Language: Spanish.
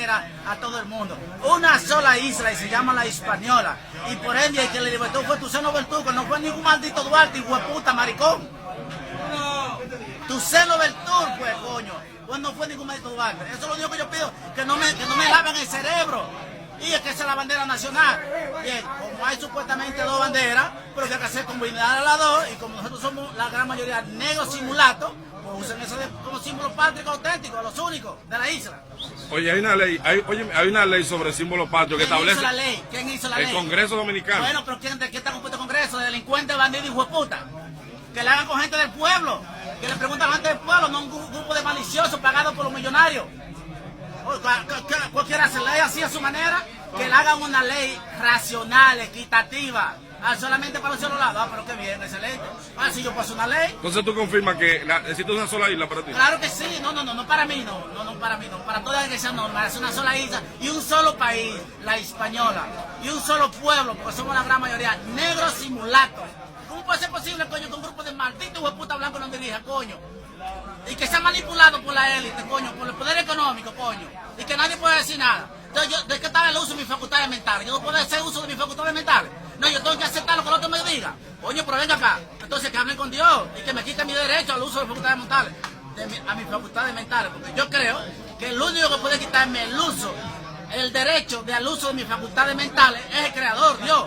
bandera a todo el mundo. Una sola isla y se llama la Hispaniola. Y por ende el que le libertó fue Tuceno Bertucco, no fue ningún maldito Duarte, hueputa, maricón. Tuceno Bertucco, pues, coño. Pues no fue ningún maldito Duarte. Eso es lo único que yo pido, que no me laven el cerebro. Y es que esa es la bandera nacional. Bien, como hay supuestamente dos banderas, pero que hay que hacer combinar a las dos, y como nosotros somos la gran mayoría negros simulatos, pues usen eso como símbolo patrio auténtico, los únicos de la isla. Oye, hay una ley sobre símbolo patrio que establece... ¿Quién hizo la ley? ¿Quién hizo la ley? El Congreso Dominicano. Bueno, pero ¿de qué está compuesto el Congreso? De delincuentes, bandidos y hueputas. Que le hagan con gente del pueblo. Que le pregunten a la gente del pueblo, no un grupo de maliciosos pagados por los millonarios. Cualquiera hace ley así a su manera, que le hagan una ley racional, equitativa, solamente para los lados. Pero qué bien, excelente. Si yo paso una ley. Entonces tú confirmas que existe una sola isla para ti. Claro que sí, no para mí, no para mí, no. Para toda la iglesia normal, es una sola isla y un solo país, la Hispaniola, y un solo pueblo, porque somos la gran mayoría, negros y mulatos. ¿Cómo puede ser posible, coño, que un grupo de malditos hueputas blancos nos dirija, coño? Y que sea manipulado por la élite, coño, por el poder económico, coño. Y que nadie puede decir nada. Entonces, ¿de qué está el uso de mis facultades mentales? Yo no puedo hacer uso de mis facultades mentales. No, yo tengo que aceptar lo que el otro me diga. Coño, pero venga acá. Entonces, que hablen con Dios y que me quiten mi derecho al uso de facultades mentales. A mis facultades mentales. Porque yo creo que el único que puede quitarme el uso, el derecho al uso de mis facultades mentales es el Creador, Dios.